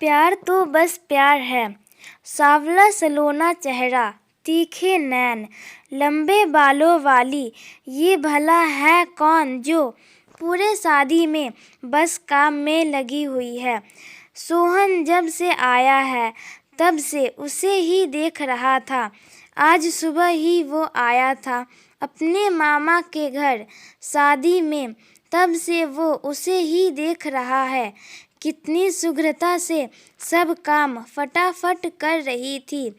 प्यार तो बस प्यार है। सांवला सलोना चेहरा, तीखे नैन, लंबे बालों वाली ये भला है कौन जो पूरे शादी में बस काम में लगी हुई है। सोहन जब से आया है तब से उसे ही देख रहा था। आज सुबह ही वो आया था अपने मामा के घर शादी में, तब से वो उसे ही देख रहा है। कितनी शीघ्रता से सब काम फटाफट कर रही थी।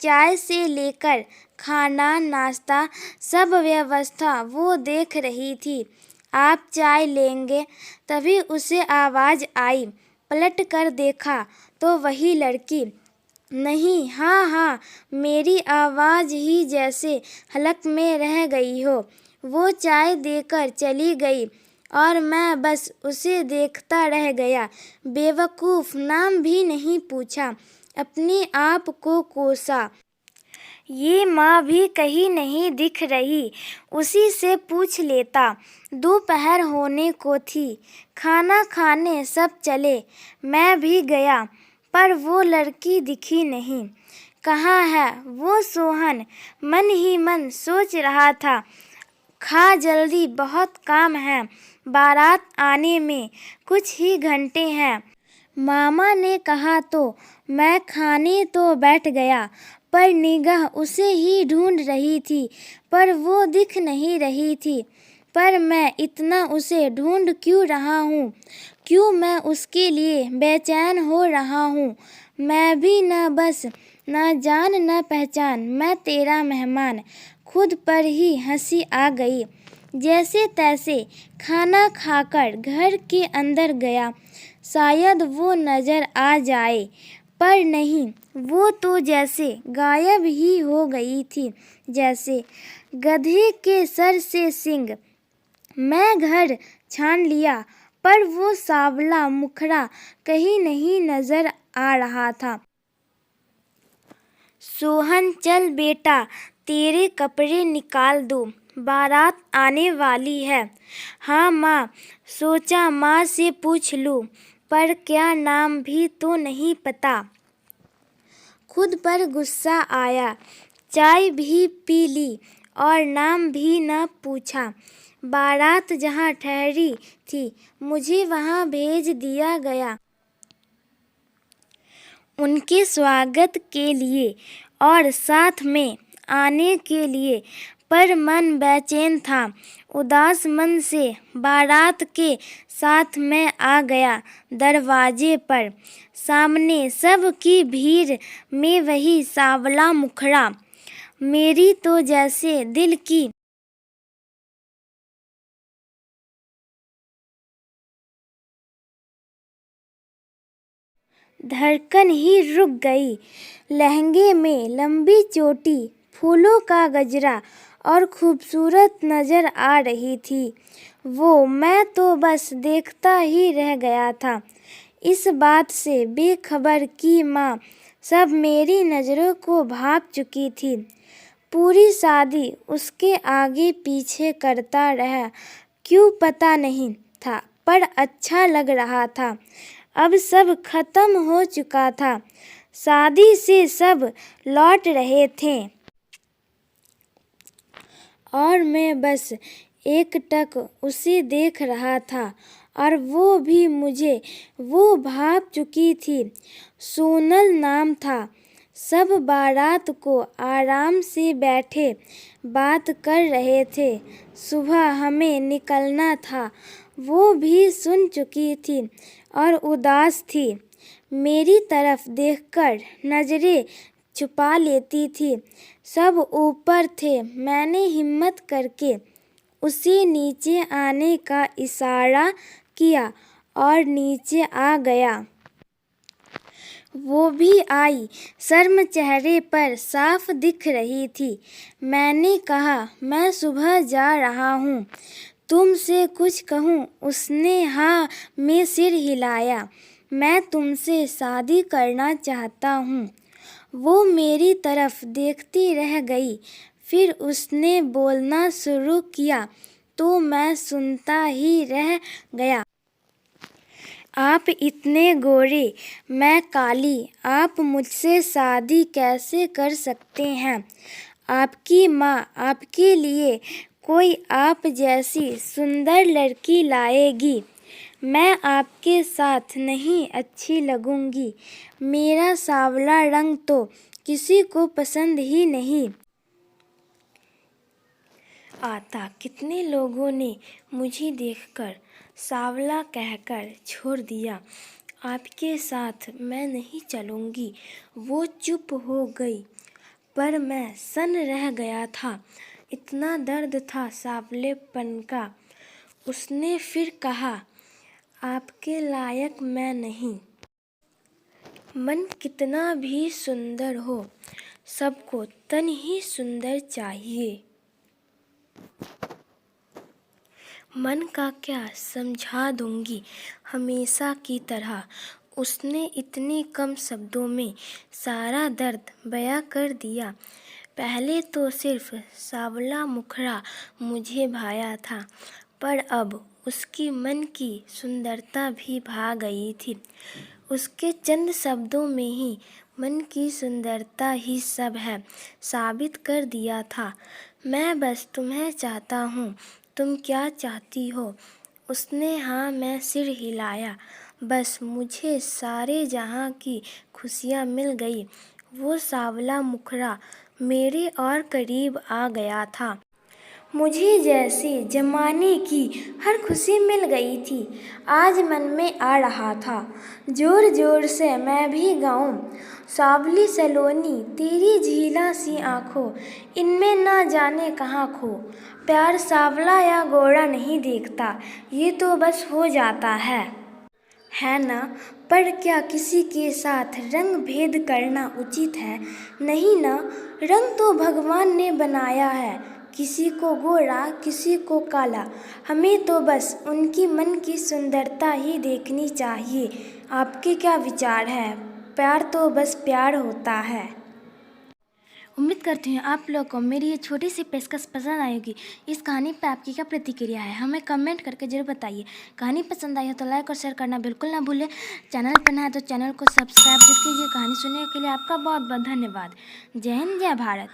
चाय से लेकर खाना नाश्ता सब व्यवस्था वो देख रही थी। आप चाय लेंगे? तभी उसे आवाज़ आई। पलट कर देखा तो वही लड़की। नहीं, हाँ हाँ, मेरी आवाज़ ही जैसे हलक में रह गई हो। वो चाय देकर चली गई और मैं बस उसे देखता रह गया। बेवकूफ़, नाम भी नहीं पूछा, अपने आप को कोसा। ये माँ भी कहीं नहीं दिख रही, उसी से पूछ लेता। दोपहर होने को थी, खाना खाने सब चले, मैं भी गया, पर वो लड़की दिखी नहीं। कहाँ है वो सोहन? मन ही मन सोच रहा था। खा जल्दी, बहुत काम है, बारात आने में कुछ ही घंटे हैं। मामा ने कहा तो मैं खाने तो बैठ गया, पर निगाह उसे ही ढूंढ रही थी, पर वो दिख नहीं रही थी। पर मैं इतना उसे ढूंढ क्यों रहा हूँ? क्यों मैं उसके लिए बेचैन हो रहा हूँ? मैं भी न बस, न जान न पहचान, मैं तेरा मेहमान। खुद पर ही हंसी आ गई। जैसे तैसे खाना खाकर घर के अंदर गया, शायद वो नज़र आ जाए, पर नहीं, वो तो जैसे गायब ही हो गई थी, जैसे गधे के सर से सींग। मैं घर छान लिया, पर वो सांवला मुखड़ा कहीं नहीं नजर आ रहा था। सोहन, चल बेटा, तेरे कपड़े निकाल दो, बारात आने वाली है। हाँ माँ, सोचा माँ से पूछ लूँ, पर क्या नाम भी तो नहीं पता। खुद पर गुस्सा आया, चाय भी पी ली और नाम भी न पूछा। बारात जहाँ ठहरी थी, मुझे वहाँ भेज दिया गया उनके स्वागत के लिए और साथ में आने के लिए, पर मन बेचैन था। उदास मन से बारात के साथ मैं आ गया दरवाजे पर। सामने सब की भीड़ में वही सांवला मुखड़ा, मेरी तो जैसे दिल की धड़कन ही रुक गई। लहंगे में लंबी चोटी, फूलों का गजरा और खूबसूरत नजर आ रही थी वो। मैं तो बस देखता ही रह गया था। इस बात से बेखबर कि माँ सब मेरी नज़रों को भांप चुकी थी। पूरी शादी उसके आगे पीछे करता रहा, क्यों पता नहीं था, पर अच्छा लग रहा था। अब सब खत्म हो चुका था, शादी से सब लौट रहे थे और मैं बस एकटक उसे देख रहा था, और वो भी मुझे। वो भाप चुकी थी। सोनल नाम था। सब बारात को आराम से बैठे बात कर रहे थे। सुबह हमें निकलना था, वो भी सुन चुकी थी और उदास थी। मेरी तरफ देखकर नजरें छुपा लेती थी। सब ऊपर थे। मैंने हिम्मत करके उसे नीचे आने का इशारा किया और नीचे आ गया। वो भी आई, शर्म चेहरे पर साफ दिख रही थी। मैंने कहा, मैं सुबह जा रहा हूँ, तुमसे कुछ कहूँ? उसने हाँ में सिर हिलाया। मैं तुमसे शादी करना चाहता हूँ। वो मेरी तरफ देखती रह गई, फिर उसने बोलना शुरू किया तो मैं सुनता ही रह गया। आप इतने गोरे, मैं काली, आप मुझसे शादी कैसे कर सकते हैं? आपकी माँ आपके लिए कोई आप जैसी सुंदर लड़की लाएगी। मैं आपके साथ नहीं अच्छी लगूंगी। मेरा सांवला रंग तो किसी को पसंद ही नहीं आता। कितने लोगों ने मुझे देखकर सांवला कहकर छोड़ दिया। आपके साथ मैं नहीं चलूँगी। वो चुप हो गई, पर मैं सन्न रह गया था। इतना दर्द था सांवलेपन का। उसने फिर कहा, आपके लायक मैं नहीं। मन कितना भी सुंदर हो, सबको तन ही सुंदर चाहिए। मन का क्या समझा दूंगी हमेशा की तरह। उसने इतने कम शब्दों में सारा दर्द बयां कर दिया। पहले तो सिर्फ सांवला मुखड़ा मुझे भाया था, पर अब उसकी मन की सुंदरता भी भा गई थी। उसके चंद शब्दों में ही मन की सुंदरता ही सब है साबित कर दिया था। मैं बस तुम्हें चाहता हूँ, तुम क्या चाहती हो? उसने हाँ में सिर हिलाया। बस मुझे सारे जहाँ की खुशियाँ मिल गई। वो सांवला मुखड़ा मेरे और करीब आ गया था। मुझे जैसे जमाने की हर खुशी मिल गई थी। आज मन में आ रहा था जोर जोर से मैं भी गाऊं। सांवली सलोनी तेरी झीला सी आँखों, इनमें ना जाने कहाँ खो। प्यार सांवला या गोरा नहीं देखता, ये तो बस हो जाता है ना? पर क्या किसी के साथ रंग भेद करना उचित है? नहीं ना। रंग तो भगवान ने बनाया है, किसी को गोरा किसी को काला। हमें तो बस उनकी मन की सुंदरता ही देखनी चाहिए। आपके क्या विचार है? प्यार तो बस प्यार होता है। उम्मीद करती हूँ आप लोग को मेरी ये छोटी सी पेशकश पसंद आई होगी। इस कहानी पर आपकी क्या प्रतिक्रिया है हमें कमेंट करके जरूर बताइए। कहानी पसंद आई हो तो लाइक और शेयर करना बिल्कुल ना भूलें। चैनल पर नया है तो चैनल को सब्सक्राइब जरूर कीजिए। कहानी सुनने के लिए आपका बहुत बहुत धन्यवाद। जय हिंद, जय भारत।